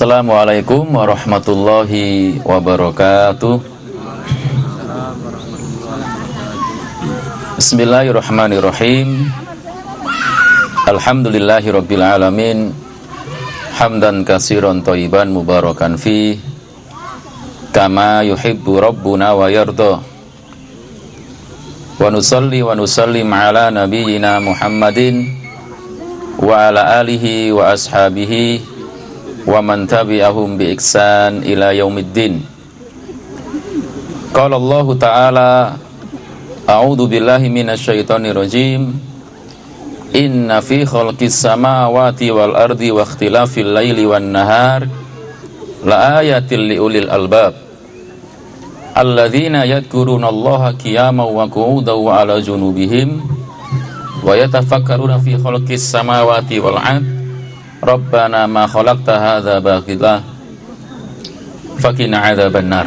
Assalamualaikum warahmatullahi wabarakatuh. Bismillahirrahmanirrahim. Alhamdulillahirabbil alamin. Hamdan katsiran thayyiban mubarakan fi kama yuhibbu rabbuna wa yarda. Wa nusalli wa nusallim ala nabiyyina Muhammadin wa ala alihi wa ashabihi wa man tabi'ahum bi ihsan ila yaumiddin. Qala Allah Ta'ala, a'udzu billahi minasyaitonir rajim. Inna fi khalqis samawati wal ardi wa ikhtilafil laili wan nahar la ayatil liulil albab alladzina yadhkurunallaha qiyaman wa qu'udan wa ala junubihim wa yatafakkaruna fi khalqis samawati wal ardi Rabbana ma khalaqta hadza batila faqina adzabannar.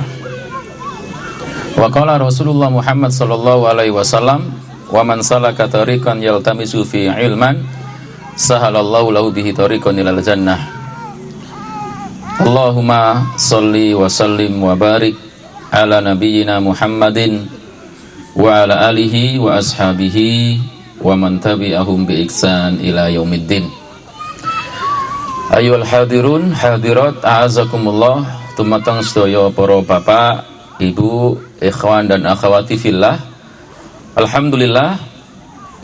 Wa qala Rasulullah Muhammad sallallahu alaihi wasallam, wa man salaka tariqan yaltamisu fi ilman sahalallahu lahu bihi tariqan ilal jannah. Allahumma shalli wa sallim wa barik ala nabiyyina Muhammadin wa ala alihi wa ashabihi wa man tabi'ahum bi ihsan ila yaumiddin. Ayyuhal hadirun hadirat a'azakumullah, tumateng sedaya para bapak, ibu, ikhwan dan akhwati fillah. Alhamdulillah,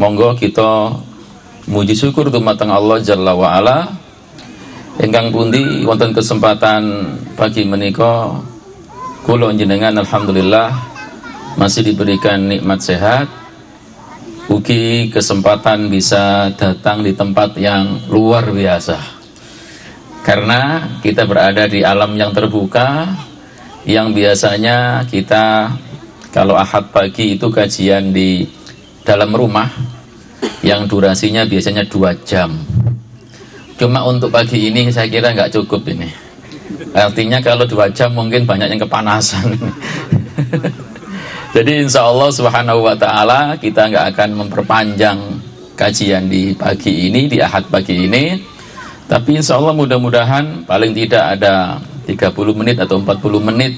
monggo kita muji syukur dumateng Allah Jalla wa Ala ingkang pundi wonten kesempatan pagi menika kula njenengan alhamdulillah masih diberikan nikmat sehat, ugi kesempatan bisa datang di tempat yang luar biasa. Karena kita berada di alam yang terbuka, yang biasanya kita kalau Ahad pagi itu kajian di dalam rumah yang durasinya biasanya 2 jam. Cuma untuk pagi ini saya kira nggak cukup ini. Artinya kalau 2 jam mungkin banyak yang kepanasan. Jadi insya Allah subhanahu wa ta'ala kita nggak akan memperpanjang kajian di pagi ini, di Ahad pagi ini. Tapi insya Allah mudah-mudahan paling tidak ada 30 menit atau 40 menit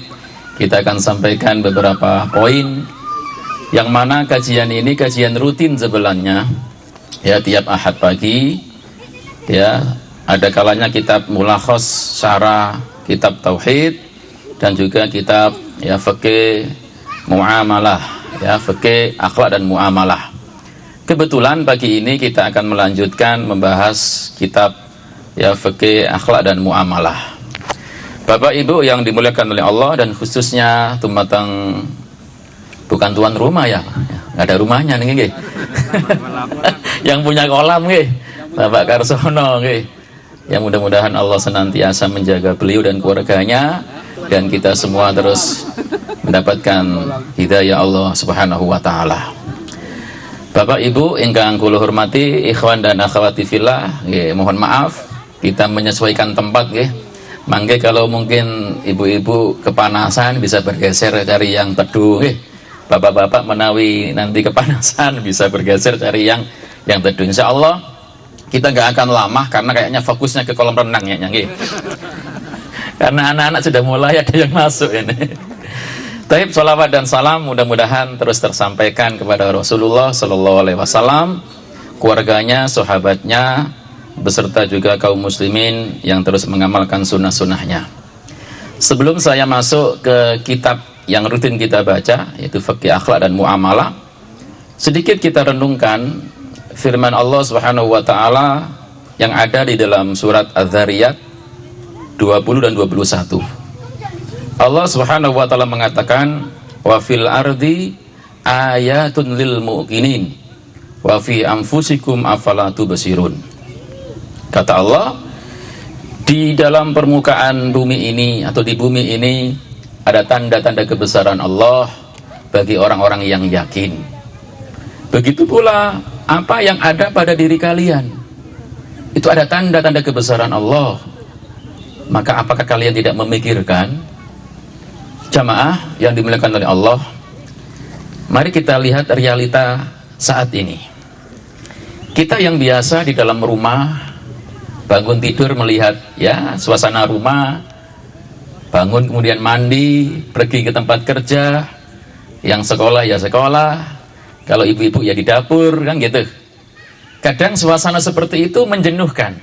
kita akan sampaikan beberapa poin yang mana kajian ini kajian rutin sebenarnya ya, tiap Ahad pagi ya. Ada kalanya kitab mulakhos syarah kitab tauhid dan juga kitab ya fikih muamalah ya, fikih akhlak dan muamalah. Kebetulan pagi ini kita akan melanjutkan membahas kitab ya fikih akhlak dan muamalah. Bapak Ibu yang dimuliakan oleh Allah dan khususnya tumateng bukan tuan rumah ya, nggak ada rumahnya nih nggih. Yang punya kolam nggih, Bapak Karsono nggih. Yang mudah-mudahan Allah senantiasa menjaga beliau dan keluarganya dan kita semua terus mendapatkan hidayah Allah Subhanahu wa taala. Bapak Ibu ingkang kula hormati, ikhwan dan akhwati fillah, nggih, mohon maaf kita menyesuaikan tempat nggih. Mangke kalau mungkin ibu-ibu kepanasan bisa bergeser cari yang teduh nggih. Bapak-bapak menawi nanti kepanasan bisa bergeser cari yang teduh. Insyaallah kita nggak akan lama karena kayaknya fokusnya ke kolam renang ya nggih. Karena anak-anak sudah mulai ada yang masuk ini. Taib, sholawat dan salam mudah-mudahan terus tersampaikan kepada Rasulullah Sallallahu Alaihi Wasallam, keluarganya, sahabatnya, beserta juga kaum muslimin yang terus mengamalkan sunnah-sunnahnya. Sebelum saya masuk ke kitab yang rutin kita baca, yaitu fikih akhlak dan muamalah, sedikit kita renungkan firman Allah Subhanahu wa taala yang ada di dalam surat Az-Zariyat 20 dan 21. Allah Subhanahu wa taala mengatakan, wa fil ardi ayatun lil muqinin wa fi anfusikum afala tubsirun. Kata Allah, di dalam permukaan bumi ini atau di bumi ini ada tanda-tanda kebesaran Allah bagi orang-orang yang yakin. Begitu pula apa yang ada pada diri kalian, itu ada tanda-tanda kebesaran Allah. Maka apakah kalian tidak memikirkan? Jamaah yang dimuliakan oleh Allah, mari kita lihat realita saat ini. Kita yang biasa di dalam rumah bangun tidur melihat ya suasana rumah, bangun kemudian mandi, pergi ke tempat kerja, yang sekolah ya sekolah, kalau ibu-ibu ya di dapur, kan gitu. Kadang suasana seperti itu menjenuhkan,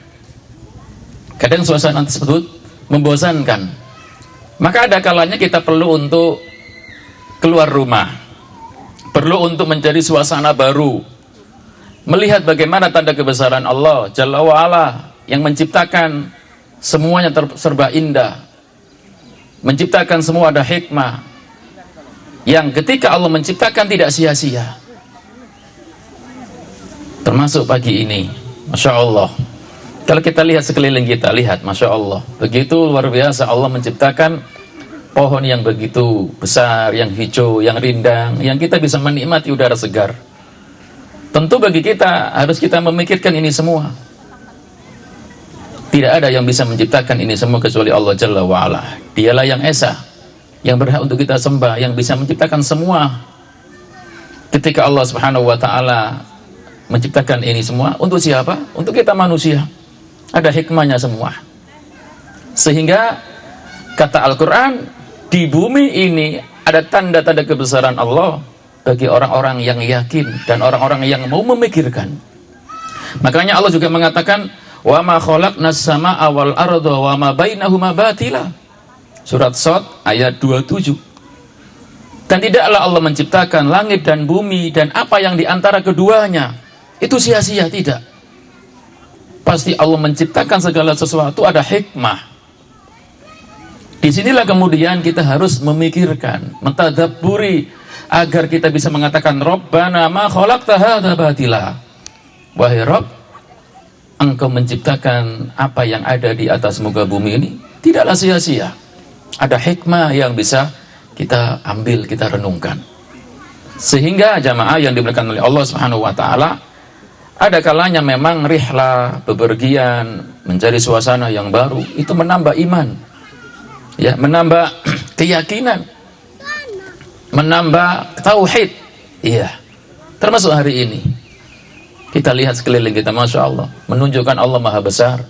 kadang suasana tersebut membosankan. Maka ada kalanya kita perlu untuk keluar rumah, perlu untuk mencari suasana baru, melihat bagaimana tanda kebesaran Allah Jalla wa'ala yang menciptakan semuanya serba indah, menciptakan semua ada hikmah, yang ketika Allah menciptakan tidak sia-sia. Termasuk pagi ini, Masya Allah, kalau kita lihat sekeliling kita, lihat, Masya Allah, begitu luar biasa Allah menciptakan pohon yang begitu besar, yang hijau, yang rindang, yang kita bisa menikmati udara segar. Tentu bagi kita, harus kita memikirkan ini semua. Tidak ada yang bisa menciptakan ini semua kecuali Allah Jalla wa'ala. Dialah yang esa, yang berhak untuk kita sembah, yang bisa menciptakan semua. Ketika Allah Subhanahu wa ta'ala menciptakan ini semua, untuk siapa? Untuk kita manusia. Ada hikmahnya semua. Sehingga kata Al-Quran, di bumi ini ada tanda-tanda kebesaran Allah bagi orang-orang yang yakin dan orang-orang yang mau memikirkan. Makanya Allah juga mengatakan, wa ma khalaqnas samaa'a wal arda wa ma bainahuma batila. Surat Shad ayat 27. Dan tidaklah Allah menciptakan langit dan bumi dan apa yang di antara keduanya itu sia-sia, tidak. Pasti Allah menciptakan segala sesuatu ada hikmah. Disinilah kemudian kita harus memikirkan, mentadabburi, agar kita bisa mengatakan Rabbana ma khalaqta hadza batila. Wahai Rabb, Engkau menciptakan apa yang ada di atas muka bumi ini tidaklah sia-sia. Ada hikmah yang bisa kita ambil, kita renungkan. Sehingga jamaah yang dimuliakan oleh Allah Subhanahu wa taala, ada kalanya memang rihlah, bepergian, mencari suasana yang baru, itu menambah iman. Ya, menambah keyakinan, menambah tauhid. Iya. Termasuk hari ini. Kita lihat sekeliling kita, Masya Allah, menunjukkan Allah Maha Besar.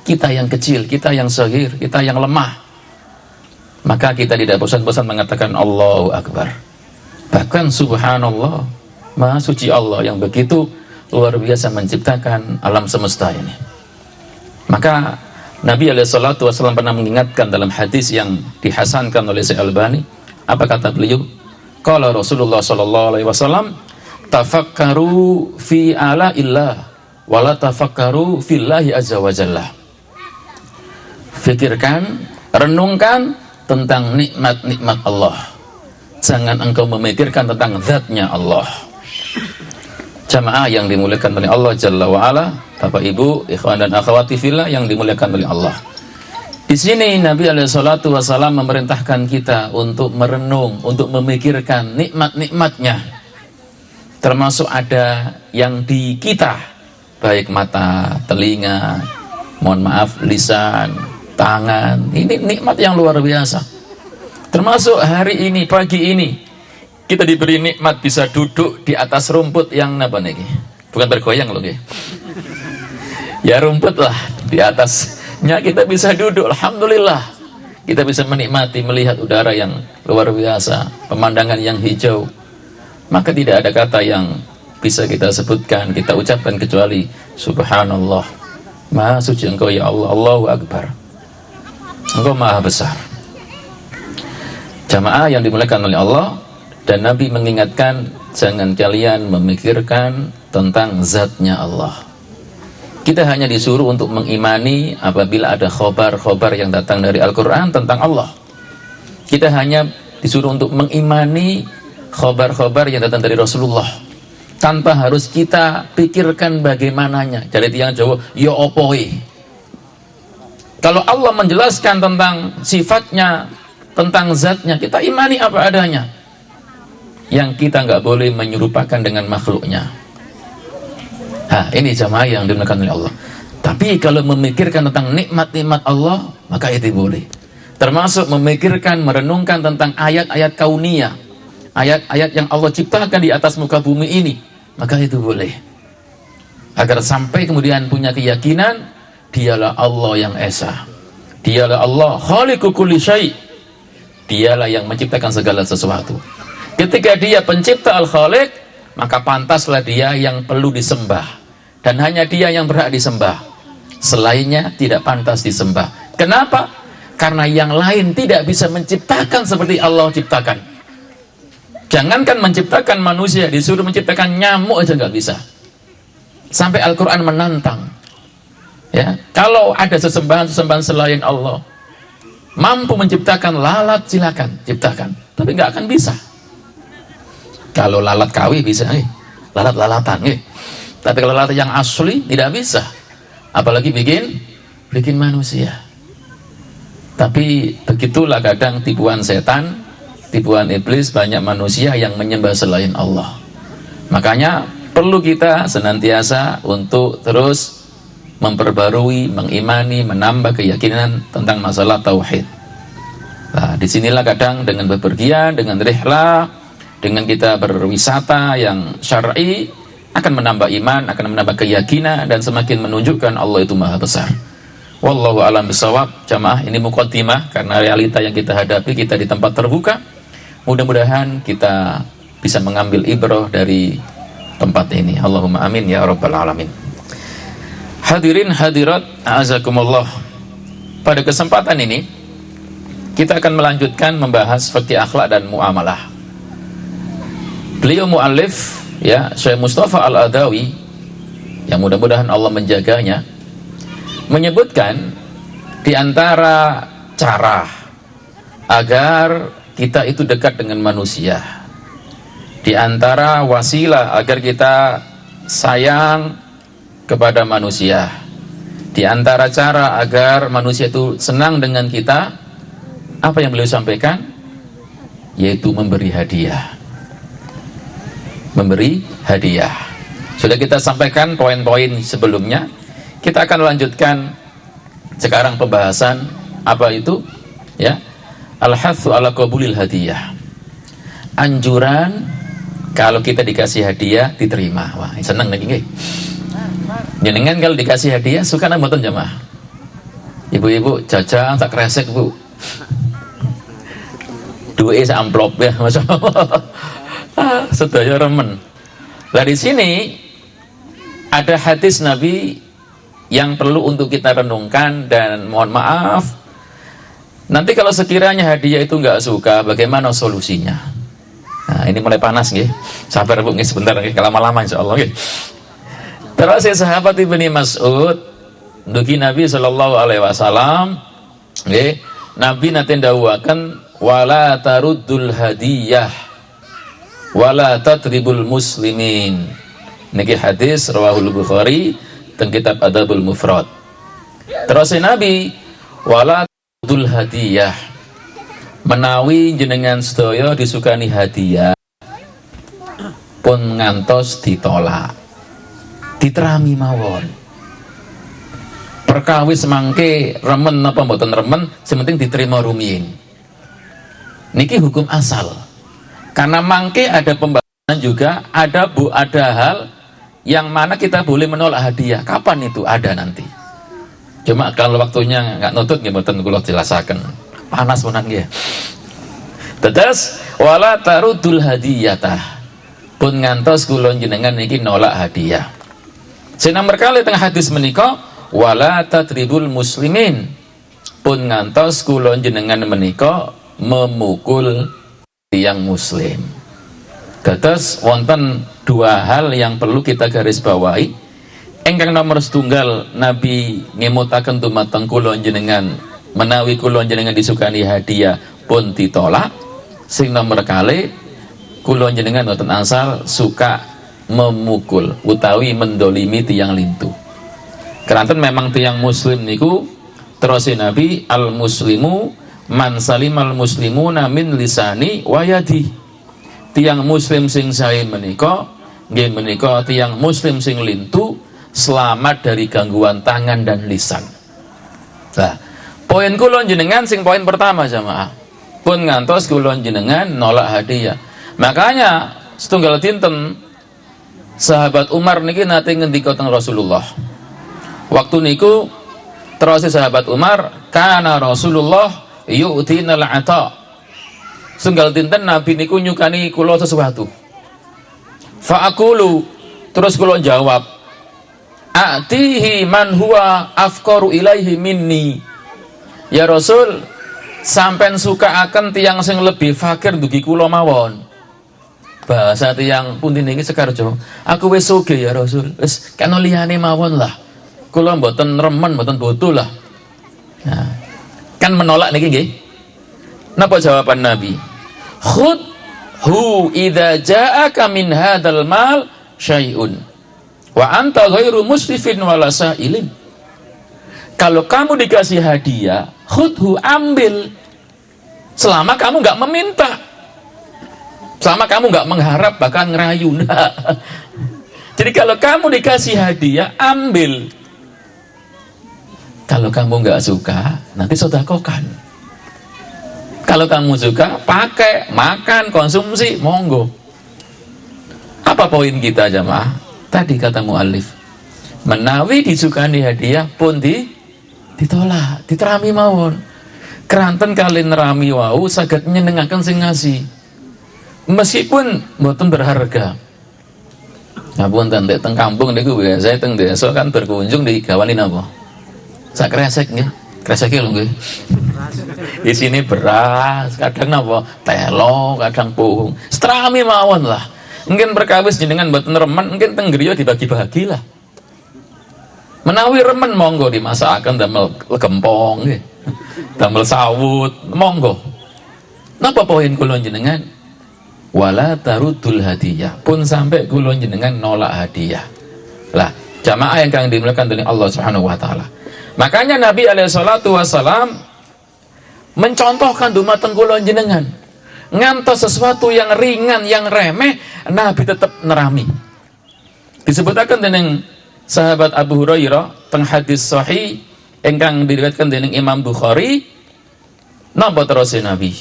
Kita yang kecil, kita yang sagir, kita yang lemah. Maka kita tidak bosan-bosan mengatakan Allahu Akbar. Bahkan Subhanallah, Maha Suci Allah yang begitu luar biasa menciptakan alam semesta ini. Maka Nabi SAW pernah mengingatkan dalam hadis yang dihasankan oleh Syekh Albani. Apa kata beliau? Qala Rasulullah SAW, tafakkaru fi ala illah wala tafakkaru fillahi azza wa jalla. Fikirkan, renungkan tentang nikmat-nikmat Allah. Jangan engkau memikirkan tentang zatnya Allah. Jamaah yang dimuliakan oleh Allah Jalla wa'ala, Bapak Ibu, ikhwan dan akhwati fillah yang dimuliakan oleh Allah. Di sini Nabi SAW memerintahkan kita untuk merenung, untuk memikirkan nikmat-nikmatnya. Termasuk ada yang di kita, baik mata, telinga, mohon maaf, lisan, tangan. Ini nikmat yang luar biasa. Termasuk hari ini, pagi ini, kita diberi nikmat bisa duduk di atas rumput yang apa nih? Bukan bergoyang loh, ya rumput lah, di atasnya kita bisa duduk. Alhamdulillah, kita bisa menikmati, melihat udara yang luar biasa, pemandangan yang hijau. Maka tidak ada kata yang bisa kita sebutkan, kita ucapkan kecuali Subhanallah, Maha Suci Engkau ya Allah, Allahu Akbar, Engkau Maha Besar. Jamaah yang dimuliakan oleh Allah, dan Nabi mengingatkan, jangan kalian memikirkan tentang zatnya Allah. Kita hanya disuruh untuk mengimani apabila ada khobar-khobar yang datang dari Al-Quran tentang Allah. Kita hanya disuruh untuk mengimani khobar-khobar yang datang dari Rasulullah, tanpa harus kita pikirkan bagaimananya. Dari tiang Jawa, ya opoi. Kalau Allah menjelaskan tentang sifatnya, tentang zatnya, kita imani apa adanya. Yang kita nggak boleh menyerupakan dengan makhluknya. Nah, ini jamaah yang dimuliakan oleh Allah. Tapi kalau memikirkan tentang nikmat-nikmat Allah, maka itu boleh. Termasuk memikirkan, merenungkan tentang ayat-ayat kauniyah, ayat-ayat yang Allah ciptakan di atas muka bumi ini, maka itu boleh. Agar sampai kemudian punya keyakinan dialah Allah yang esa, dialah Allah khaliqu kulli syai', dialah yang menciptakan segala sesuatu. Ketika dia pencipta al-khaliq, maka pantaslah dia yang perlu disembah, dan hanya dia yang berhak disembah, selainnya tidak pantas disembah. Kenapa? Karena yang lain tidak bisa menciptakan seperti Allah ciptakan. Jangankan menciptakan manusia, disuruh menciptakan nyamuk aja nggak bisa. Sampai Al-Quran menantang, ya, kalau ada sesembahan selain Allah mampu menciptakan lalat, silakan ciptakan, tapi nggak akan bisa. Kalau lalat kawi bisa, lalat-lalatan, tapi kalau lalat yang asli tidak bisa, apalagi bikin manusia. Tapi begitulah kadang tipuan setan, tipuan iblis, banyak manusia yang menyembah selain Allah. Makanya perlu kita senantiasa untuk terus memperbarui, mengimani, menambah keyakinan tentang masalah tauhid. Nah, disinilah kadang dengan bepergian, dengan rihlah, dengan kita berwisata yang syar'i, akan menambah iman, akan menambah keyakinan, dan semakin menunjukkan Allah itu maha besar. Wallahu a'lam bishawab. Jamaah, ini muqaddimah karena realita yang kita hadapi, kita di tempat terbuka. Mudah-mudahan kita bisa mengambil ibrah dari tempat ini. Allahumma amin ya rabbal alamin. Hadirin hadirat a'azakumullah, pada kesempatan ini kita akan melanjutkan membahas fikih akhlak dan muamalah. Beliau mu'allif, ya, Syekh Mustafa Al-Adawi, yang mudah-mudahan Allah menjaganya, menyebutkan di antara cara agar kita itu dekat dengan manusia, di antara wasilah agar kita sayang kepada manusia, di antara cara agar manusia itu senang dengan kita, apa yang beliau sampaikan? Yaitu memberi hadiah. Memberi hadiah. Sudah kita sampaikan poin-poin sebelumnya. Kita akan lanjutkan sekarang pembahasan apa itu, ya, al-hathu ala qabulil hadiah. Anjuran kalau kita dikasih hadiah diterima. Wah, senang lagi nggih. Jenengan kalau dikasih hadiah suka nang mboten jamaah? Ibu-ibu jajan tak kresek, Bu. Duit amplop ya, masyaallah. Sedaya remen. Nah, di sini ada hadis Nabi yang perlu untuk kita renungkan, dan mohon maaf nanti kalau sekiranya hadiah itu nggak suka, bagaimana solusinya? Nah, ini mulai panas nggih. Sabar Bu nggih sebentar nggih, lama-lama insyaallah nggih. Terus sahabat Ibnu Mas'ud dugi Nabi sallallahu alaihi wasallam nggih, Nabi nate ndawuhaken wala taruddul hadiyah wala tatribul muslimin. Niki hadis rawahul Bukhari teng kitab Adabul Mufrad. Terus Nabi wala taruddul hadiyah, menawi jenengan sedaya disukani hadiah pun ngantos ditolak, diterami mawon. Perkawis mangke remen apa mboten remen, sementing diterima rumiyin. Niki hukum asal. Karena mangke ada pembahasan juga, ada hal yang mana kita boleh menolak hadiah. Kapan itu ada nanti? Cuma kalau waktunya nggak nutut nggih mboten kula jelasaken. Panas menan nggih. Tetes wala tarudul hadiyatah. Pun ngantos kula jenengan niki nolak hadiah. Nomor kali tengah hadis menika wala tatribul muslimin. Pun ngantos kula jenengan menika memukul yang muslim. Dados wonten dua hal yang perlu kita garis bawahi. Ingkang nomor setunggal, Nabi ngemutaken dumateng kula jenengan menawi kula jenengan disukani hadiah pun ditolak. Sing nomor kali kula jenengan wonten asal suka memukul utawi mendolimi tiyang lintu. Keranten memang tiyang muslim niku terus Nabi al muslimu man salimal muslimuna min lisani wa yadi. Tiang muslim sing sae menika nggih menika tiang muslim sing lintu selamat dari gangguan tangan dan lisan. Nah, poin kula jenengan sing poin pertama jamaah. Pun ngantos kula jenengan nolak hadiah. Makanya setunggal dinten sahabat Umar niki nate ngendika teng Rasulullah. Waktu niku Terus sahabat Umar, kana Rasulullah yu'tinal ata. Sunggal dinten Nabi niku nyukani kula sesuatu. Fa aqulu, terus kula jawab, atihi man huwa afqaru ilaihi minni. Ya Rasul, sampean suka akan tiang sing lebih fakir dugi kula mawon. Bahasa tiang pundi niki Sekarjo, aku wis sugih ya Rasul, wis kena liyane mawon lah. Kula mboten remen, mboten butuh lah. Nah, kan menolak niki nggih. Napa jawaban Nabi? Khudhu idza ja'aka min hadzal mal syai'un wa anta ghairu musrifin wala sa'ilin. Kalau kamu dikasih hadiah, khudhu, ambil. Selama kamu nggak meminta, selama kamu nggak mengharap bahkan ngerayu. Nah. Jadi kalau kamu dikasih hadiah, ambil. Kalau kamu nggak suka, nanti sedekahkan. Kalau kamu suka, pakai, makan, konsumsi, monggo. Apa poin kita jamaah? Tadi kata mu'alif, menawi disukani hadiah pun ditolak, diterami mawon. Keranten kali nerami wau saged nyenengaken sing ngasih. Meskipun mboten berharga. Ngapunten nek teng kampung niku biasa teng desa kan berkunjung digawani napa? Sak kresek nggih. Kreseke lho nggih. Di sini beras, kadang napa? Telo, kadang puhung. Setrami mawon lah. Mungkin perkawis jenengan mboten remen, mungkin teng griya dibagi-bagi lah. Menawi remen monggo dimasakaken damel gempong nggih. Damel sawut, monggo. Napa poin kula jenengan? Wala tarudul hadiyah. Pun sampai kula jenengan nolak hadiah. Lah, jamaah yang kang dimuliakan dening Allah Subhanahu wa taala. Makanya Nabi alaihi salatu wasalam mencontohkan dumateng kula jenengan. Ngantos sesuatu yang ringan, yang remeh, Nabi tetap nerami. Disebutaken dening sahabat Abu Hurairah teng hadis sahih ingkang diriwayatkan dening Imam Bukhari, napa terus Nabi?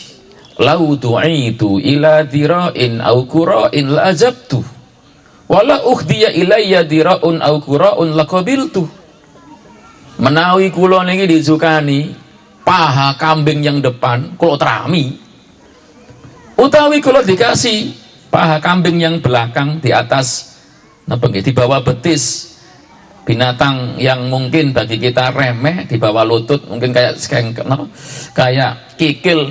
Lau du'itu ila dira'in au qura'in la ajabtu wala ukhdiya ilayya dira'un au qura'un la qabiltu. Menawi kula niki disukani paha kambing yang depan, kula terami. Utawi kula dikasih paha kambing yang belakang di atas napa nggih, di bawah betis binatang yang mungkin bagi kita remeh, di bawah lutut mungkin kayak napa? Kayak kikil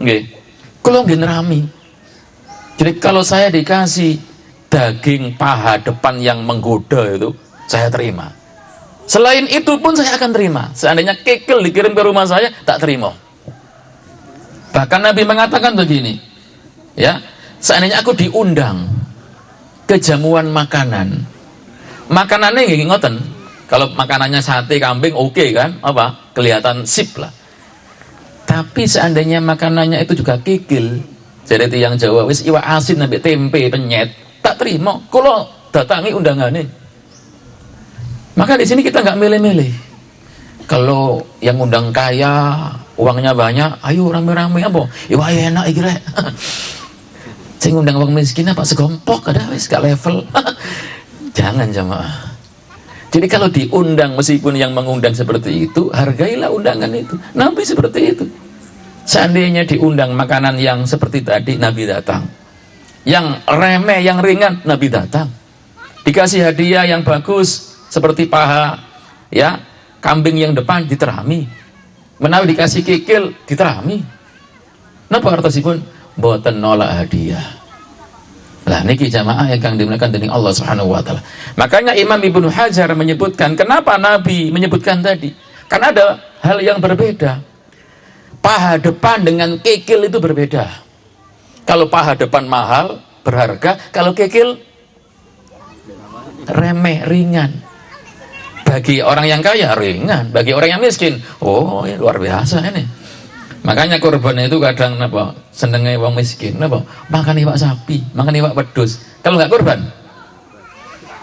nggih. Kula nggih nerami. Jadi kalau saya dikasih daging paha depan yang menggoda itu, saya terima. Selain itu pun saya akan terima. Seandainya kikil dikirim ke rumah saya, tak terima. Bahkan Nabi mengatakan begini, ya, seandainya aku diundang ke jamuan makanan, makanannya nggih ngoten. Kalau makanannya sate kambing, oke kan? Apa? Kelihatan sip lah. Tapi seandainya makanannya itu juga kikil, jadi tiyang Jawa wis iwak asin ambek tempe penyet, tak terima. Kalau datangi undangannya. Maka di sini kita nggak milih-milih. Kalau yang undang kaya, uangnya banyak, ayo rame-rame apa? Iwak enak iki rek. Sing undang wong miskin apa segompok kada wis gak level. Jangan jamaah. Jadi kalau diundang, meskipun yang mengundang seperti itu, hargailah undangan itu. Nabi seperti itu. Seandainya diundang makanan yang seperti tadi, Nabi datang. Yang remeh, yang ringan, Nabi datang. Dikasih hadiah yang bagus, seperti paha, ya, kambing yang depan diterami. Menawi dikasih kikil, diterami. Napa artosipun? Mboten nolak hadiah. Lah niki jamaah yang kang dimuliakan dening Allah Subhanahu wa taala. Makanya Imam Ibnu Hajar menyebutkan, kenapa Nabi menyebutkan tadi? Karena ada hal yang berbeda. Paha depan dengan kikil itu berbeda. Kalau paha depan mahal, berharga, kalau kikil remeh, ringan. Bagi orang yang kaya ringan, bagi orang yang miskin, oh ya luar biasa ini. Makanya korban itu kadang apa? Senengnya wong miskin, apa? Makan iwak sapi, makan iwak wedhus. Kalau nggak korban,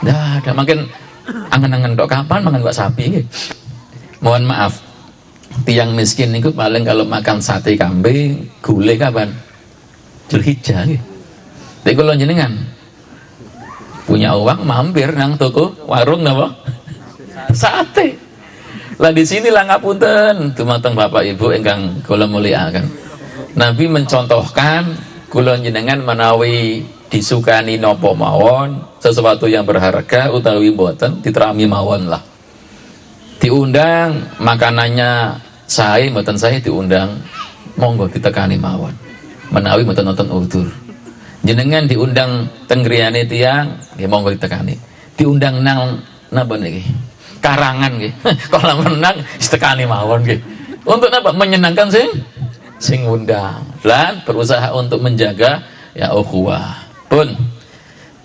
nggak ada. Makin angen-angen dok kapan makan iwak sapi? Gitu. Mohon maaf, tiang miskin itu paling kalau makan sate kambing, gulai kapan? Zulhijjah. Gitu. Tapi kalau jenengan punya uang, mampir nang toko warung apa? Sate. Lah di sinilah ngapunten dumateng Bapak Ibu ingkang kula mulyakaken. Nabi mencontohkan kula jenengan menawi disukani napa mawon, sesuatu yang berharga utawi mboten diterami mawon lah. Diundang makanannya sae mboten sae diundang monggo ditekani mawon. Menawi mboten nonton udur. Jenengan diundang teng griyane tiyang nggih monggo ditekani. Diundang nang napa niki? Karangan nggih. Kalau menang ditekani mawon nggih. Untuk apa? Menyenangkan sing undang. Dan berusaha untuk menjaga ya ukhuwah. Pun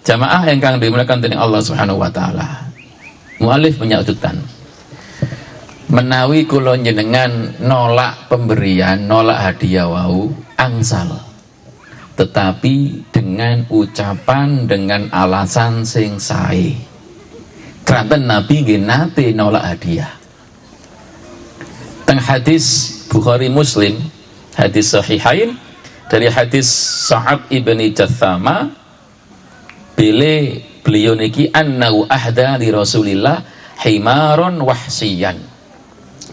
jamaah ingkang dimuliakan dening Allah Subhanahu wa taala. Mu'alif menyebutkan menawi kula jenengan nolak pemberian, nolak hadiah wau angsal. Tetapi dengan ucapan, dengan alasan sing sae. Kranten Nabi nggih nate nolak hadiah. Teng hadis Bukhari Muslim, hadis sahihain dari hadis Sa'ad ibni Jathama, beliau niki annahu ahda li Rasulillah himaron wahsiyan.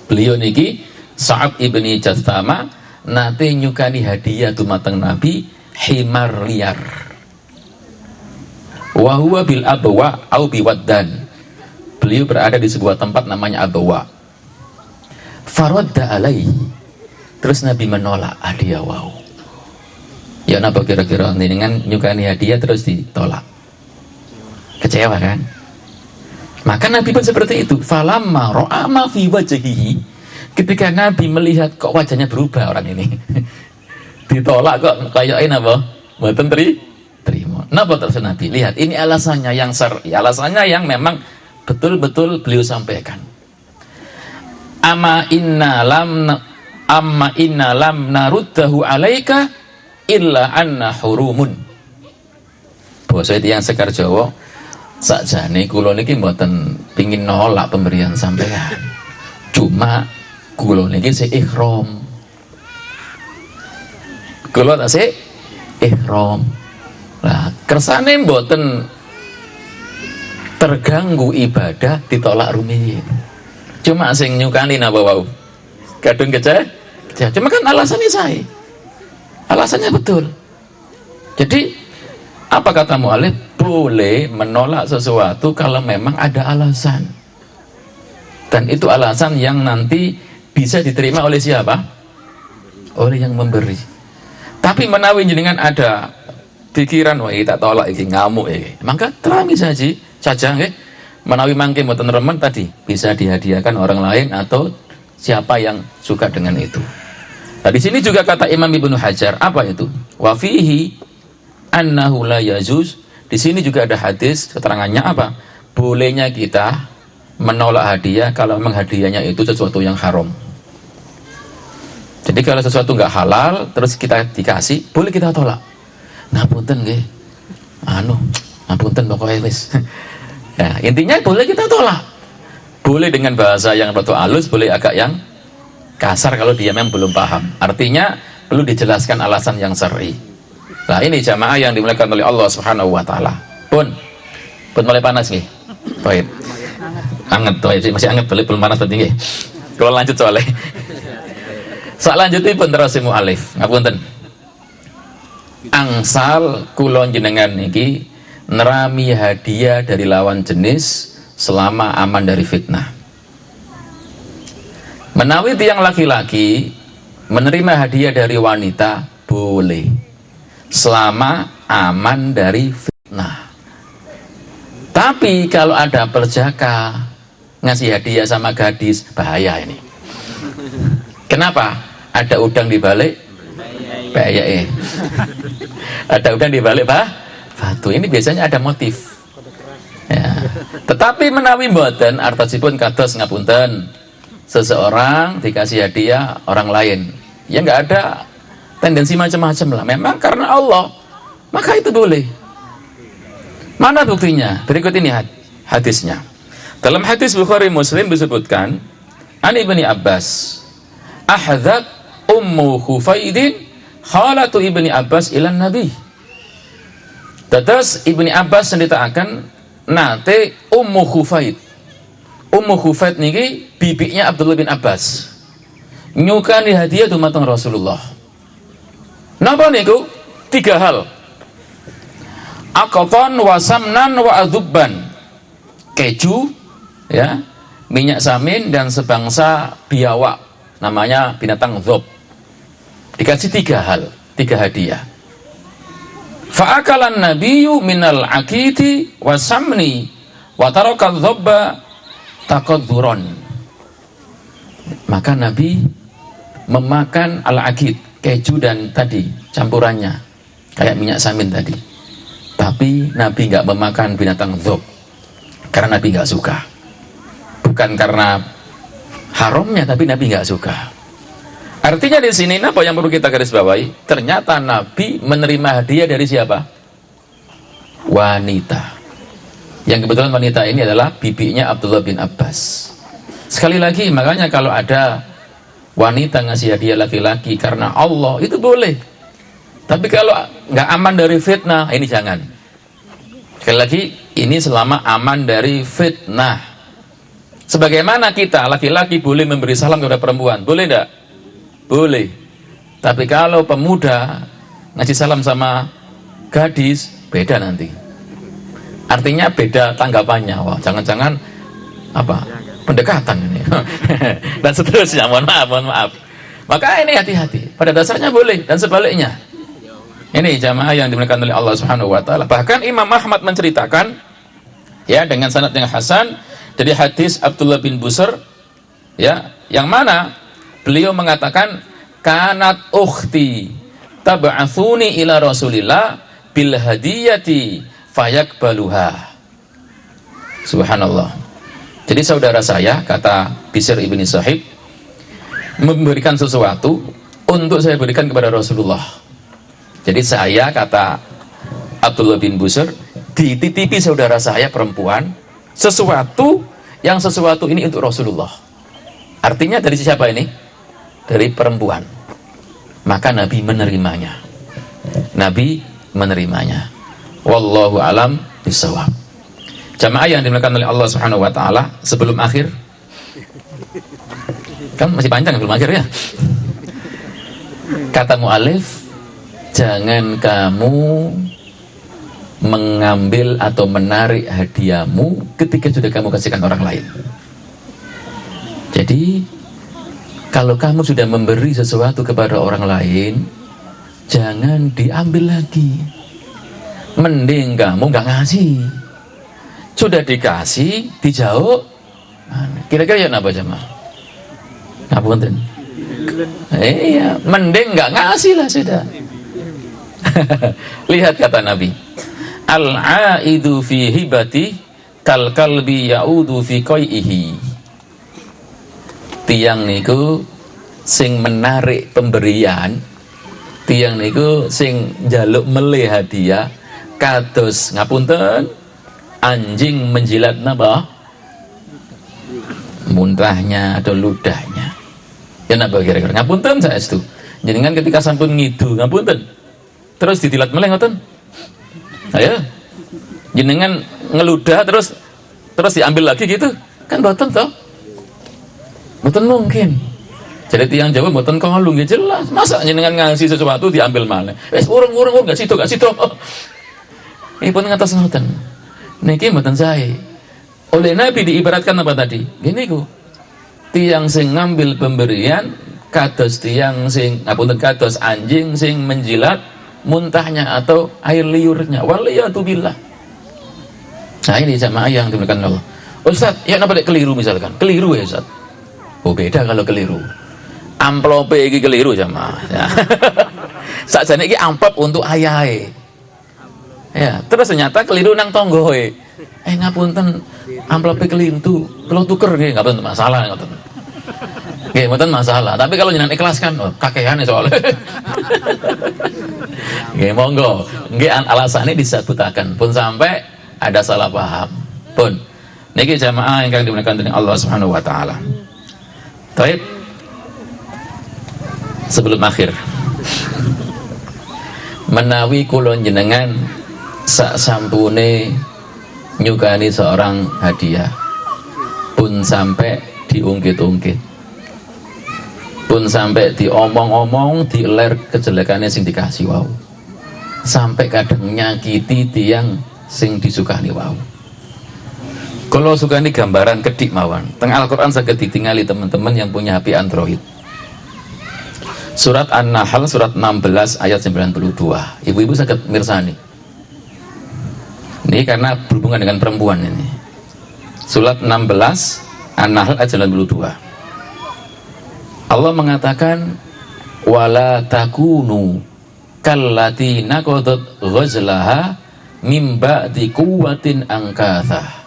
Beliau niki Sa'ad ibni Jathama nate nyukani hadiah dumateng Nabi himar liar. Wa huwa bil abwa au biwaddan. Beliau berada di sebuah tempat namanya Abwa. Faradda alaihi. Terus Nabi menolak hadiah wau. Ya napa kira-kira dengan nyukani hadiah terus ditolak? Kecewa kan? Maka Nabi pun seperti itu. Falamma ra'a ma fi wajhihi. Ketika Nabi melihat kok wajahnya berubah orang ini. Ditolak kok kayaknya apa? Mboten terima. Napa terus Nabi? Lihat, ini alasannya yang syar'i, alasannya yang memang betul-betul beliau sampaikan. Amma inna lam naruddahu alaika illa anna hurumun. Basa itu yang sekar Jawa, sakjane kula niki mboten pengin nolak pemberian sampean. Cuma kula niki sik ihram. Kula tasik ihram. Lah, kersane mboten terganggu ibadah ditolak rumiyin. Cuma sing nyukani napa wau? Kadung kece. Cuma kan alasannya saya. Alasannya betul. Jadi apa kata mu'alif? Boleh menolak sesuatu kalau memang ada alasan. Dan itu alasan yang nanti bisa diterima oleh siapa? Oleh yang memberi. Tapi menawi jenengan ada pikiran wah tak tolak iki ngamuk iki. Maka terami saja nggih. Menawi mangke mboten remen tadi bisa dihadiahkan orang lain atau siapa yang suka dengan itu. Nah, di sini juga kata Imam Ibnu Hajar apa itu? Wa fihi annahu la yajuz. Di sini juga ada hadis keterangannya apa? Bolehnya kita menolak hadiah kalau memang hadiahnya itu sesuatu yang haram. Jadi kalau sesuatu nggak halal terus kita dikasih, boleh kita tolak. Ngapunten nggih. Ngapunten pokoknya wis. Ya, intinya boleh kita tolak. Boleh dengan bahasa yang rada halus, boleh agak yang kasar kalau dia memang belum paham. Artinya perlu dijelaskan alasan yang syar'i. Nah, ini jamaah yang dimuliakan oleh Allah Subhanahu wa taala. Pun mulai panas nggih. Baik. Anget masih anget belum panas tadi nggih. Kalau lanjut soalnya. Salanjutnya pun terus mu'alif ngapunten. Angsal kulon jenengan niki nerami hadiah dari lawan jenis selama aman dari fitnah. Menawi tiang laki-laki menerima hadiah dari wanita boleh selama aman dari fitnah. Tapi kalau ada perjaka ngasih hadiah sama gadis bahaya ini. Kenapa? Ada udang di balik bahaya. Ada udang di balik batu. Ini biasanya ada motif. Ya. Tetapi menawi mboten artosipun kados ngapunten. Seseorang dikasih hadiah orang lain. Ya nggak ada tendensi macam-macam lah. Memang karena Allah. Maka itu boleh. Mana buktinya? Berikut ini hadisnya. Dalam hadis Bukhari Muslim disebutkan, An Ibni Abbas, ahdzat Ummu Khufaidin khalatu Ibni Abbas ilan Nabi. Dados Ibni Abbas sendiri akan nate Ummu Khufaid. Ummu Khufaid niki bibiknya Abdullah bin Abbas. Nyukani hadiah dumateng Rasulullah. Napa niku? 3 hal. Aqatan wa samnan wa adubban. Keju, ya, minyak samin dan sebangsa biawak, namanya binatang dhub. Dikasih 3 hal, 3 hadiah. Fa'akalan nabiyyu minal akiti wa samni wa tarakal dhubba taqadzuron. Maka Nabi memakan al-akid, keju dan tadi campurannya kayak minyak samin tadi. Tapi Nabi nggak memakan binatang dhub karena Nabi nggak suka. Bukan karena haramnya, tapi Nabi nggak suka. Artinya di sini apa yang perlu kita garis bawahi? Ternyata Nabi menerima hadiah dari siapa? Wanita. Yang kebetulan wanita ini adalah bibinya Abdullah bin Abbas. Sekali lagi, makanya kalau ada wanita ngasih hadiah laki-laki karena Allah, itu boleh. Tapi kalau nggak aman dari fitnah, ini jangan. Sekali lagi, ini selama aman dari fitnah. Sebagaimana kita laki-laki boleh memberi salam kepada perempuan, boleh enggak? Boleh. Tapi kalau pemuda ngasih salam sama gadis, beda nanti. Artinya beda tanggapannya. Wah, jangan-jangan apa? Pendekatan ini. Dan seterusnya. Mohon maaf. Maka ini hati-hati. Pada dasarnya boleh dan sebaliknya. Ini jamaah yang dimuliakan oleh Allah Subhanahu wa taala. Bahkan Imam Ahmad menceritakan ya dengan sanad yang hasan dari hadis Abdullah bin Busr, ya, yang mana beliau mengatakan kanat ukhti tab'atsuni ila Rasulillah bil hadiyati fayaqbaluha. Subhanallah. Jadi saudara saya, kata Bishr ibni Sahib, memberikan sesuatu untuk saya berikan kepada Rasulullah. Jadi saya, kata Abdullah bin Busr, dititipi saudara saya perempuan sesuatu ini untuk Rasulullah. Artinya dari siapa ini? Dari perempuan. Maka Nabi menerimanya. Wallahu alam bisawab. Jamaah yang dimuliakan oleh Allah Subhanahu wa taala, sebelum akhir, kan masih panjang sebelum akhir ya. Kata mu'alif, jangan kamu mengambil atau menarik hadiahmu ketika sudah kamu kasihkan orang lain. Jadi kalau kamu sudah memberi sesuatu kepada orang lain, jangan diambil lagi. Mending kamu nggak ngasih. Sudah dikasih, dijauh. Kira-kira ya apa jemaah? Ngapunten. Iya, mending nggak ngasih lah sudah. Lihat kata Nabi, al-aidu fi hibati kal kalbi yaudu fi qaihi. Tiang niku sing menarik pemberian, tiang niku sing njaluk melih hadiah kados ngapunten anjing menjilat napa? Muntahnya atau ludahnya. Ya napa kira-kira? Ngapunten saestu. Jenengan ketika sampun ngidu ngapunten, terus ditilat meleh ngoten. Ayo. Jenengan ngeludah terus diambil lagi gitu. Kan boten toh? Boten mungkin. Jadi tiang Jawa boten kalu nggih jelas. Masa jenengan ngasih sesuatu diambil malih. Wis urung gak situ. Ini pun ngatos ngoten. Niki mboten sae. Oleh Nabi diibaratkan apa tadi? Gini ku. Tiang sing ngambil pemberian kados tiang sing ngapunten kados anjing sing menjilat muntahnya atau air liurnya. Waliyatubillah. Nah ini jamaah yang dimuliakan Allah. Ustaz, ya napa dek keliru misalkan? Keliru ya Ustaz. Oh beda kalau keliru. Amplope iki keliru jamaah. Ya. Sakjane iki amplop untuk ayahe. Ya, terus ternyata keliru nang tonggoe. Ngapunten, amplope kelintu, kalau tuker nggih ngapunten masalah ngoten. Nggih, mboten masalah. Tapi kalau jenengan ikhlaskan, oh, kakekane soalnya. Nggih, monggo. Nggih alasane disebutaken pun sampai ada salah paham. Pun niki jamaah ingkang dimuliakan dening Allah Subhanahu wa taala. Baik. Sebelum akhir. Menawi kula jenengan sak sampune nyukani seorang hadiah, pun sampai diungkit-ungkit, pun sampai diomong-omong, diler kejelekannya sing dikasih wau, sampai kadang nyakiti tiang sing disukani wau. Kalau sukani gambaran kedik mawon teng Al-Quran saged ditingali teman-teman yang punya HP Android. Surat An-Nahl surat 16 ayat 92. Ibu-ibu saged mirsani. Ini karena berhubungan dengan perempuan ini. Surat 16 An-Nahl ayat 92. Allah mengatakan wala takunu kallati naqadat ghazlaha mim ba'di quwwatin angkatha.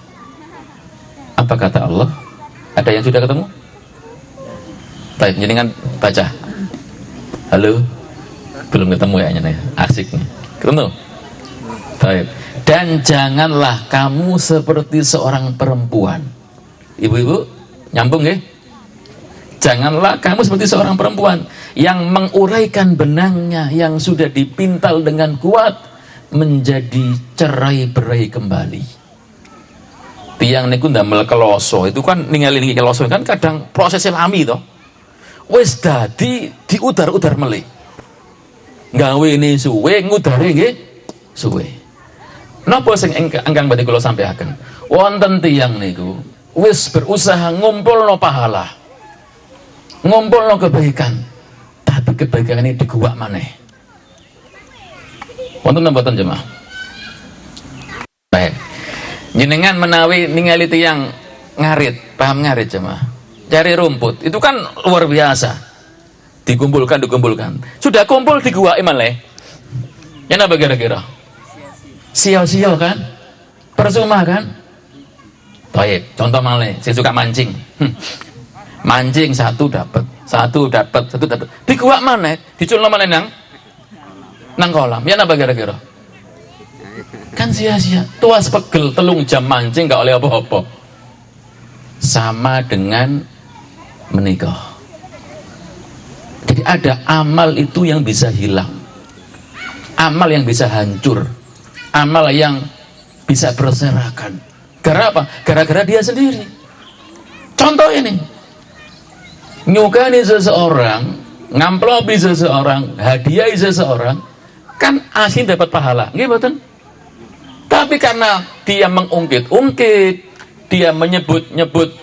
Apa kata Allah? Ada yang sudah ketemu? Baik, jenengan baca. Halo? Belum ketemu ya nyanyi. Asik nih. Ketemu? Baik. Dan janganlah kamu seperti seorang perempuan. Ibu-ibu, nyambung ya? Janganlah kamu seperti seorang perempuan yang menguraikan benangnya yang sudah dipintal dengan kuat menjadi cerai-berai kembali. Tiang niku ndamel keloso itu kan ningali niki keloso kan kadang prosesnya lami toh. Wis dadi diudar-udar melih. Gawe ini suwe ngudare nggih suwe. Napa sing engkang badhe kula sampaikan? Wonten tiyang niku wis berusaha ngumpulno pahala. Ngumpulno kebaikan. Tapi kebaikan ini diguwak maneh. Wonten mboten jemaah? Baik. Jenengan menawi ningali tiyang ngarit, paham ngarit jemaah? Cari rumput, itu kan luar biasa. Dikumpulkan. Sudah kumpul diguwaki malih. Ya napa kira-kira? Sia-sia kan? Percuma kan? Baik, contoh malih, saya suka mancing. Mancing satu dapat. Diguwak maneh, diculno maneh nang kolam. Ya napa kira-kira? Kan sia-sia, tuas pegel 3 jam mancing gak oleh apa-apa. Sama dengan menikah. Jadi ada amal itu yang bisa hilang, amal yang bisa hancur, amal yang bisa berserakan. Gara apa? Gara-gara dia sendiri. Contoh ini, nyukani seseorang, ngamplopi seseorang, hadiahi seseorang, kan asin dapat pahala, nggih mboten? Tapi karena dia mengungkit-ungkit, dia menyebut-nyebut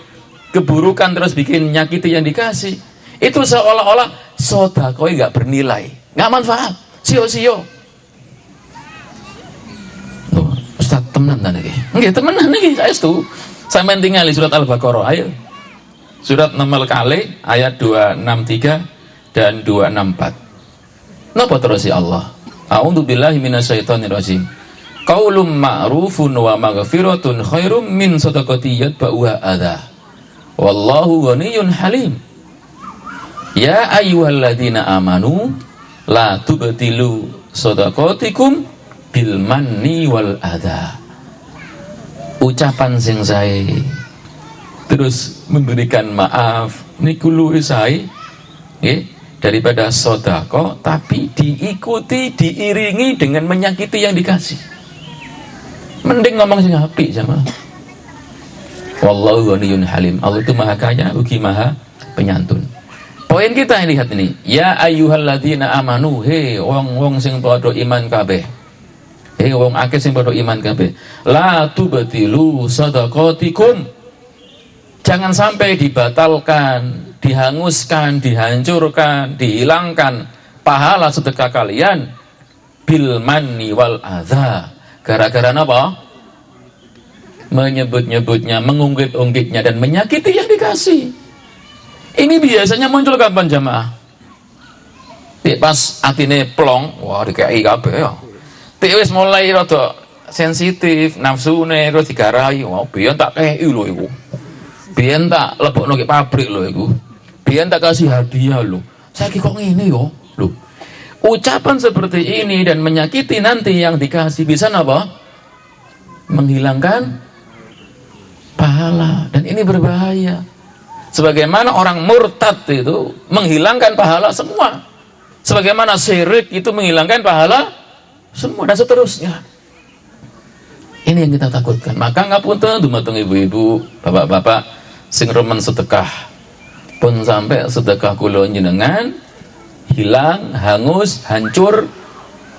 keburukan terus bikin nyakiti yang dikasih, itu seolah-olah sedekah nggak bernilai, nggak manfaat, sio-sio. Ustaz temenan niki, nggih temenan niki, saestu. Sampeyan tingali surat Al-Baqarah, ayo. Surat nomor kali ayat 263 dan 264. Napa terus ya Allah? A'udzubillahi minasyaitonirrajim. Qaulun ma'rufun wa maghfiratun khairum min shadaqati yatba'uha adha. Wallahu ghaniyyun halim. Ya ayyuhalladzina amanu la tubtilu shadaqatikum bil manni wal adha. Ucapan sing sae terus memberikan maaf niku luwih sae nggih daripada sedekah tapi diikuti diiringi dengan menyakiti yang dikasih. Mending ngomong sing apik sama. Wallahu ghaniyyun halim. Allah itu maha kaya ugi maha penyantun. Poin kita yang lihat ini, ya ayyuhalladzina amanu, he wong sing padha iman kabeh. He wong akeh sing padha iman kabeh. La tubtilu shadaqatikum. Jangan sampai dibatalkan, dihanguskan, dihancurkan, dihilangkan pahala sedekah kalian bil manni wal adza. Gara-gara apa? Menyebut-nyebutnya, mengungkit-ungkitnya dan menyakiti yang dikasih. Ini biasanya muncul kapan jamaah? Pas atine plong, wah dikai kabeh ya. Wis mulai rada sensitif, nafsune terus digarai, wah biyen tak kei lho iku. Biyen tak lebokno ke pabrik lho iku. Biyen tak kasih hadiah lho. Saiki kok ngene yo, lho. Ucapan seperti ini dan menyakiti nanti yang dikasih bisa apa? Menghilangkan pahala, dan ini berbahaya. Sebagaimana orang murtad itu menghilangkan pahala semua, sebagaimana syirik itu menghilangkan pahala semua, dan seterusnya. Ini yang kita takutkan. Maka ngapunten dumateng ibu-ibu, bapak-bapak, sing remen sedekah pun sampai sedekah kula jenengan hilang, hangus, hancur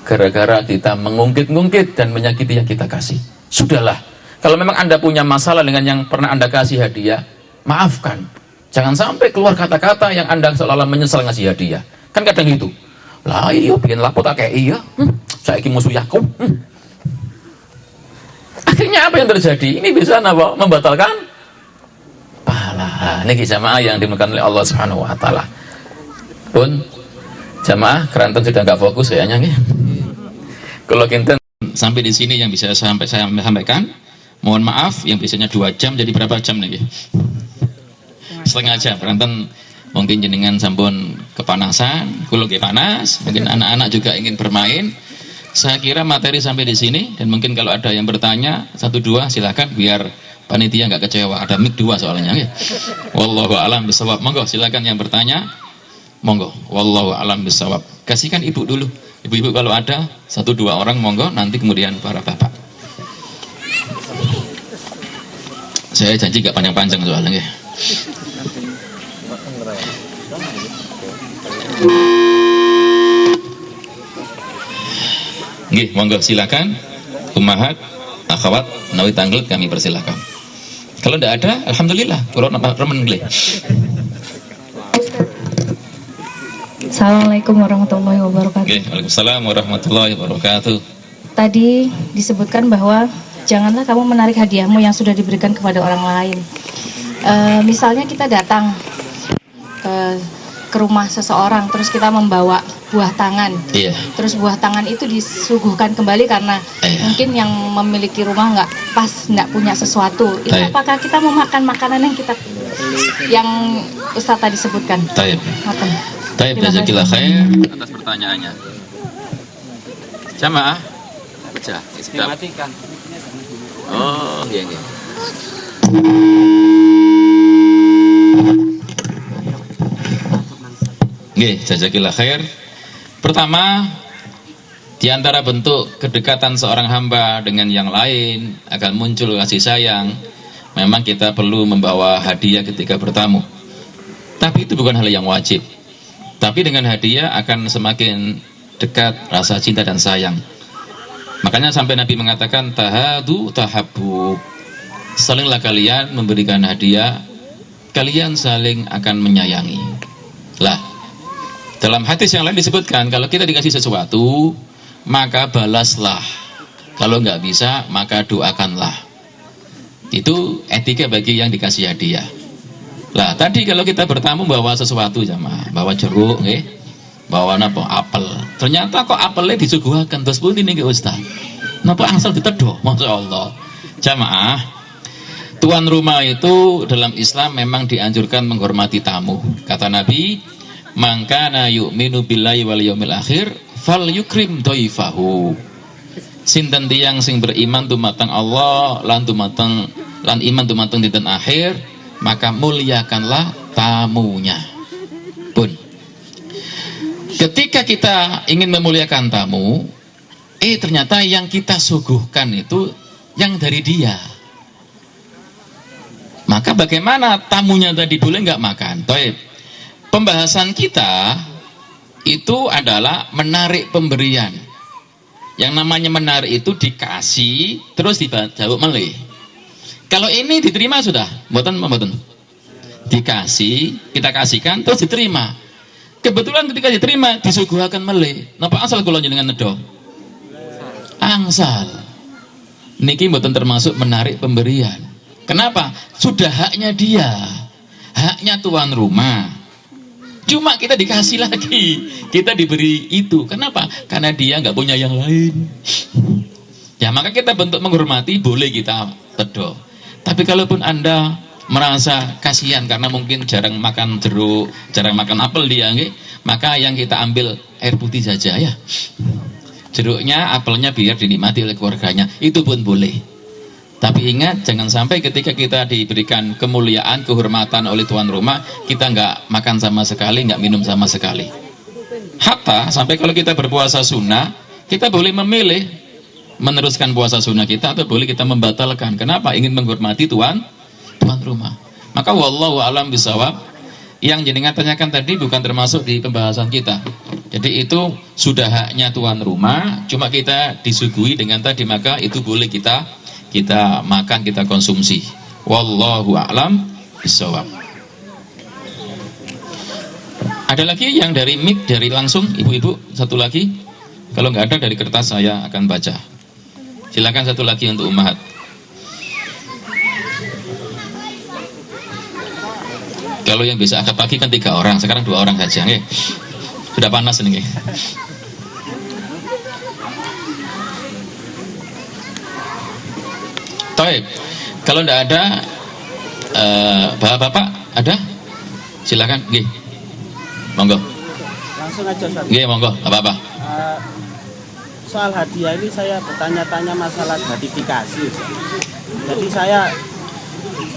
gara-gara kita mengungkit-ungkit dan menyakiti yang kita kasih. Sudahlah, kalau memang Anda punya masalah dengan yang pernah Anda kasih hadiah, maafkan. Jangan sampai keluar kata-kata yang Anda seolah-olah menyesal ngasih hadiah. Kan kadang gitu, lah iya bikin lapor tak kayak iya, saya ini musuh Yakub. Akhirnya apa yang terjadi? Ini bisa apa? Membatalkan pahala. Ini jamaah yang dimuliakan oleh Allah Subhanahu wa taala. Pun jamaah keranten sudah nggak fokus kayaknya nih. Kalau kinten sampai di sini yang bisa saya sampaikan. Mohon maaf yang biasanya 2 jam jadi berapa jam nih? Setengah jam. Keranten mungkin jenengan sampun kepanasan, kulo panas, mungkin anak-anak juga ingin bermain. Saya kira materi sampai di sini dan mungkin kalau ada yang bertanya 1-2 silakan biar panitia nggak kecewa. Ada mic 2 soalnya ya. Wallahu a'lam bishawab. Monggo silakan yang bertanya. Monggo. Wallahu a'lam bishawab. Kasihkan ibu dulu. Ibu-ibu kalau ada 1-2 orang monggo, nanti kemudian para bapak. Saya janji gak panjang-panjang soalnya ya. Nggih, monggo silakan. Ummahat, akhwat, nawi tanglet kami persilakan. Kalau tidak ada, alhamdulillah. Kalau nampak remen nggih. Assalamualaikum warahmatullahi wabarakatuh. Waalaikumsalam warahmatullahi wabarakatuh. Tadi disebutkan bahwa janganlah kamu menarik hadiahmu yang sudah diberikan kepada orang lain. Misalnya kita datang ke rumah seseorang, terus kita membawa buah tangan. Iya. Terus buah tangan itu disuguhkan kembali karena mungkin yang memiliki rumah nggak pas, nggak punya sesuatu. Itu apakah kita memakan makanan yang Ustaz tadi sebutkan? Taib, jazakillah khair atas pertanyaannya. Jamaah baca dimatikan. Oh, iya. Nggih, jazakillah khair. Pertama, di antara bentuk kedekatan seorang hamba dengan yang lain akan muncul kasih sayang. Memang kita perlu membawa hadiah ketika bertamu. Tapi itu bukan hal yang wajib. Tapi dengan hadiah akan semakin dekat rasa cinta dan sayang. Makanya sampai Nabi mengatakan tahadu tahabbu. Salinglah kalian memberikan hadiah, kalian saling akan menyayangi. Lah, dalam hadis yang lain disebutkan kalau kita dikasih sesuatu, maka balaslah. Kalau nggak bisa, maka doakanlah. Itu etika bagi yang dikasih hadiah. Lah tadi kalau kita bertamu bawa sesuatu jamaah, bawa jeruk nggih, bawa napa apel. Ternyata kok apelnya disuguhaken terus pun ini nggih Ustaz. Napa angsal ditedoh, masyaallah. Jamaah, tuan rumah itu dalam Islam memang dianjurkan menghormati tamu. Kata Nabi, "Man kana yu'minu billahi wal yaumil akhir falyukrim dhaifahu." Sinten tiyang sing beriman dumateng Allah lan iman dumateng dinten akhir, maka muliakanlah tamunya. Pun ketika kita ingin memuliakan tamu, ternyata yang kita suguhkan itu yang dari dia. Maka bagaimana tamunya tadi boleh nggak makan? Taib. Pembahasan kita itu adalah menarik pemberian. Yang namanya menarik itu dikasih terus dijawab melih. Kalau ini diterima sudah, mboten. Dikasih, kita kasihkan terus diterima. Kebetulan ketika diterima disuguhaken melih. Napa asal kula njenengan nedha? Angsal. Niki mboten termasuk menarik pemberian. Kenapa? Sudah haknya dia. Haknya tuan rumah. Cuma kita dikasih lagi. Kita diberi itu. Kenapa? Karena dia nggak punya yang lain. Ya maka kita bentuk menghormati boleh kita tedoh. Tapi kalaupun Anda merasa kasihan karena mungkin jarang makan jeruk, jarang makan apel dia, maka yang kita ambil air putih saja ya. Jeruknya, apelnya biar dinikmati oleh keluarganya, itu pun boleh. Tapi ingat, jangan sampai ketika kita diberikan kemuliaan, kehormatan oleh tuan rumah, kita nggak makan sama sekali, nggak minum sama sekali. Hatta sampai kalau kita berpuasa sunnah, kita boleh memilih meneruskan puasa sunnah kita atau boleh kita membatalkan. Kenapa? Ingin menghormati tuan rumah. Maka wallahu alam bisawab, yang jenengan tanyakan tadi bukan termasuk di pembahasan kita. Jadi itu sudah haknya tuan rumah, cuma kita disuguhi dengan tadi, maka itu boleh kita makan, kita konsumsi. Wallahu a'lam bishawab. Ada lagi yang dari mic, dari langsung ibu-ibu, satu lagi. Kalau nggak ada dari kertas saya akan baca. Silakan satu lagi untuk ummahat. Kalau yang bisa akad pagi kan 3 orang, sekarang 2 orang saja. Nge. Sudah panas ini. Taib. Kalau tidak ada, bapak-bapak ada? Silakan. Nge. Monggo. Langsung aja Ustaz. Nge, monggo. Apa-apa. Soal hadiah ini saya bertanya-tanya masalah gratifikasi. Jadi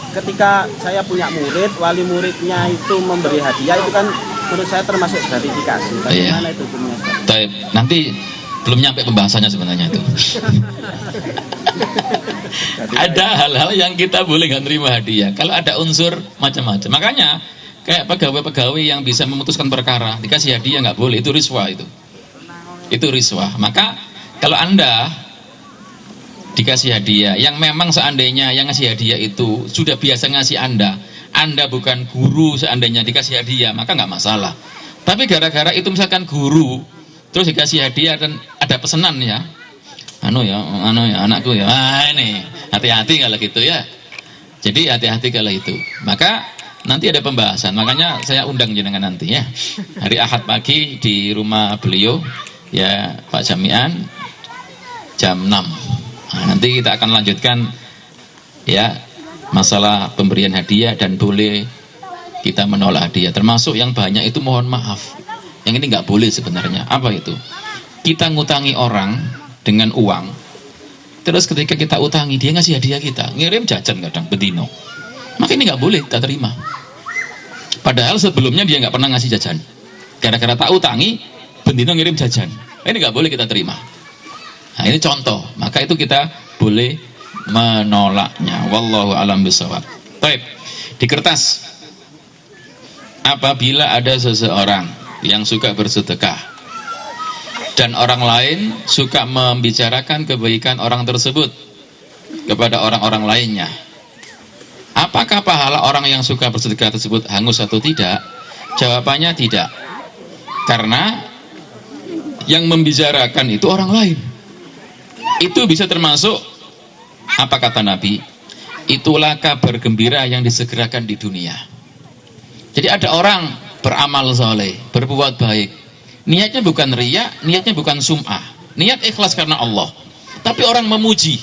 ketika saya punya murid, wali muridnya itu memberi hadiah, itu kan menurut saya termasuk gratifikasi. Bagaimana itu hukumnya? Taib. Nanti belum nyampe pembahasannya sebenarnya itu. Ada hal-hal yang kita boleh nggak terima hadiah. Kalau ada unsur macam-macam. Makanya kayak pegawai-pegawai yang bisa memutuskan perkara dikasih hadiah nggak boleh. Itu riswah itu. Itu riswah. Maka kalau Anda dikasih hadiah, yang memang seandainya yang ngasih hadiah itu sudah biasa ngasih Anda bukan guru, seandainya dikasih hadiah, maka nggak masalah. Tapi gara-gara itu misalkan guru, terus dikasih hadiah dan ada pesanan ya, anakku ya, ini hati-hati kalau gitu ya. Jadi hati-hati kalau itu. Maka nanti ada pembahasan, makanya saya undang jenengan nanti ya, hari Ahad pagi di rumah beliau ya, Pak Jami'an, jam 6. Nah, nanti kita akan lanjutkan ya masalah pemberian hadiah dan boleh kita menolak hadiah. Termasuk yang banyak itu mohon maaf. Yang ini nggak boleh sebenarnya. Apa itu? Kita ngutangi orang dengan uang. Terus ketika kita utangi, dia ngasih hadiah kita, ngirim jajan kadang bedino. Maka ini nggak boleh kita terima. Padahal sebelumnya dia nggak pernah ngasih jajan. Gara-gara tak utangi, bedino ngirim jajan. Ini nggak boleh kita terima. Nah, ini contoh, maka itu kita boleh menolaknya. Wallahu a'lam bishawab. Baik, di kertas, apabila ada seseorang yang suka bersedekah dan orang lain suka membicarakan kebaikan orang tersebut kepada orang-orang lainnya, apakah pahala orang yang suka bersedekah tersebut hangus atau tidak? Jawabannya tidak, karena yang membicarakan itu orang lain. Itu bisa termasuk, apa kata Nabi, itulah kabar gembira yang disegerakan di dunia. Jadi ada orang beramal soleh, berbuat baik, niatnya bukan riya, niatnya bukan sum'ah, niat ikhlas karena Allah, tapi orang memuji.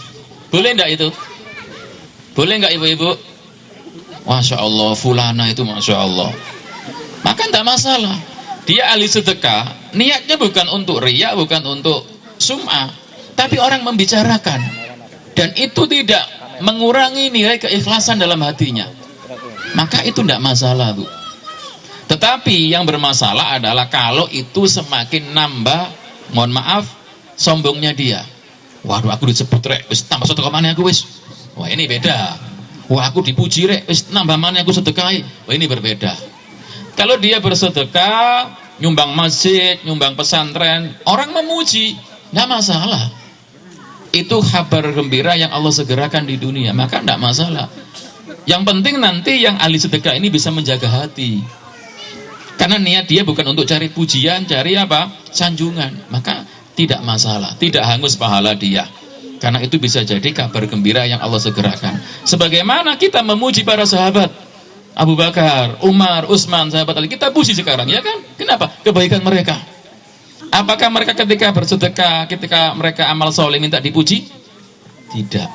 Boleh enggak itu? Boleh enggak ibu-ibu? Masya Allah, fulana itu Masya Allah. Maka enggak masalah. Dia ahli sedekah, niatnya bukan untuk riya, bukan untuk sum'ah, tapi orang membicarakan, dan itu tidak mengurangi nilai keikhlasan dalam hatinya, maka itu tidak masalah, Bu. Tetapi yang bermasalah adalah kalau itu semakin nambah, mohon maaf, sombongnya dia. Waduh, aku disebut rek, wis tambah sedekah mana aku wis. Wah, ini beda. Wah, aku dipuji rek, wis nambah mana aku sedekahi. Wah, ini berbeda. Kalau dia bersedekah, nyumbang masjid, nyumbang pesantren, orang memuji, nggak masalah. Itu kabar gembira yang Allah segerakan di dunia, maka tidak masalah. Yang penting nanti yang ahli sedekah ini bisa menjaga hati, karena niat dia bukan untuk cari pujian, cari apa? Sanjungan. Maka tidak masalah, tidak hangus pahala dia, karena itu bisa jadi kabar gembira yang Allah segerakan. Sebagaimana kita memuji para sahabat Abu Bakar, Umar, Utsman, sahabat Ali, kita puji sekarang, ya kan? Kenapa? Kebaikan mereka. Apakah mereka ketika bersedekah, ketika mereka amal soleh minta dipuji? Tidak.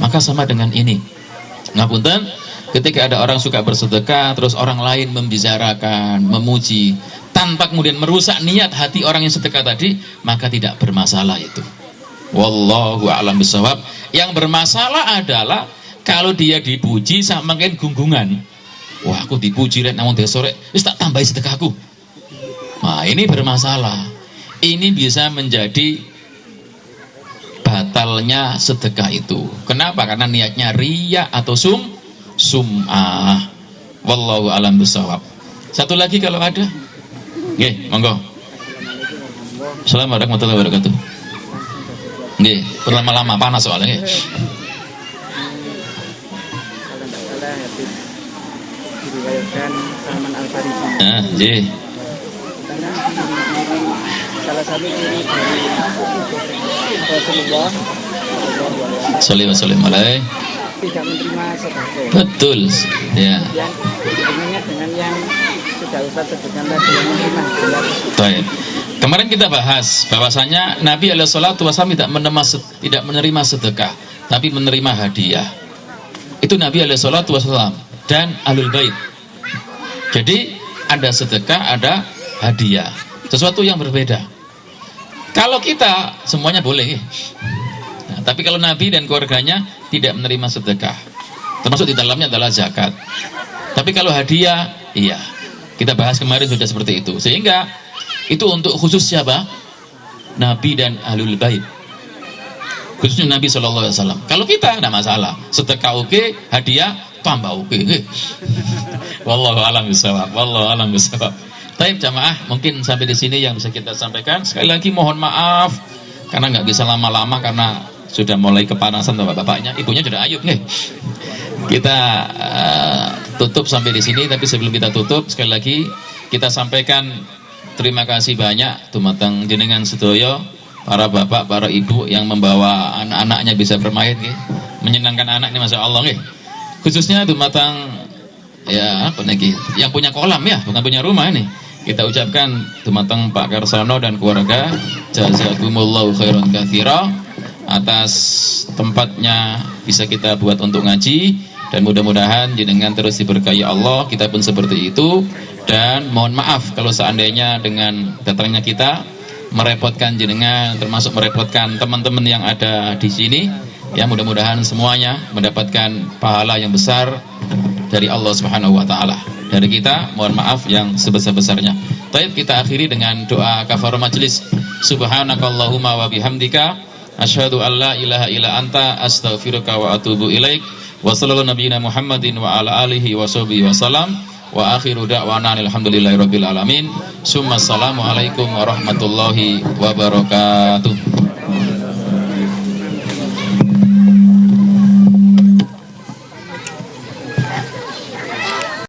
Maka sama dengan ini. Ngapunten, ketika ada orang suka bersedekah, terus orang lain membicarakan, memuji, tanpa kemudian merusak niat hati orang yang sedekah tadi, maka tidak bermasalah itu. Wallahu a'lam bishawab. Yang bermasalah adalah kalau dia dipuji sama makin gunggungan. Wah, aku dipuji rek, namun dia sore, wis tak tambahi sedekahku. Nah, ini bermasalah. Ini bisa menjadi batalnya sedekah itu. Kenapa? Karena niatnya riya atau sum'ah. Wallahu alam bisawab. Satu lagi kalau ada. Nggih, monggo. Assalamualaikum warahmatullahi wabarakatuh. Nggih, berlama-lama panas soalnya nggih. Diriwayatkan Salman Al-Farisi. Nggih. Salah satu ciri dari Rasulullah Sallallahu alaihi tidak menerima sedekah. Betul. Ya. Yang hubungannya dengan yang sudah Ustaz sebutkan tadi yang menerima jelas. Baik. Kemarin kita bahas bahwasanya Nabi alaihi salatu wasallam tidak menerima sedekah, tapi menerima hadiah. Itu Nabi alaihi salatu wasallam dan ahlul bait. Jadi ada sedekah, ada hadiah. Sesuatu yang berbeda. Kalau kita semuanya boleh. Nah, tapi kalau Nabi dan keluarganya tidak menerima sedekah, termasuk di dalamnya adalah zakat. Tapi kalau hadiah, iya. Kita bahas kemarin sudah seperti itu. Sehingga itu untuk khusus siapa? Nabi dan ahlul bait. Khususnya Nabi SAW. Kalau kita tidak masalah. Sedekah oke, hadiah tambah oke. Wallahu a'lam bishawab. Wallahu a'lam bishawab. Baik jamaah, mungkin sampai di sini yang bisa kita sampaikan. Sekali lagi mohon maaf karena nggak bisa lama-lama karena sudah mulai kepanasan bapak-bapaknya. Ibunya sudah ayub nih. Kita tutup sampai di sini. Tapi sebelum kita tutup, sekali lagi kita sampaikan terima kasih banyak dumateng jenengan sedoyo, para bapak, para ibu yang membawa anak-anaknya bisa bermain, nih. Menyenangkan anak ini, masya Allah, nih. Khususnya dumateng ya apa lagi yang punya kolam ya, bukan punya rumah ini. Kita ucapkan dumateng Pak Karsono dan keluarga, jazakumullahu khairan katsira atas tempatnya bisa kita buat untuk ngaji, dan mudah-mudahan jenengan terus diberkahi Allah. Kita pun seperti itu, dan mohon maaf kalau seandainya dengan datangnya kita merepotkan jenengan, termasuk merepotkan teman-teman yang ada di sini. Ya, mudah-mudahan semuanya mendapatkan pahala yang besar dari Allah Subhanahu wa taala. Dari kita mohon maaf yang sebesar-besarnya. Baik, kita akhiri dengan doa kafarah majelis. Subhanakallahumma wa bihamdika asyhadu an la ilaha illa anta astaghfiruka wa atubu ilaik. Wa sallallahu nabiyina Muhammadin wa ala alihi wa sahbihi wasallam. Wa akhiru da'wana alhamdulillahirabbil alamin. Summa assalamu alaikum warahmatullahi wabarakatuh.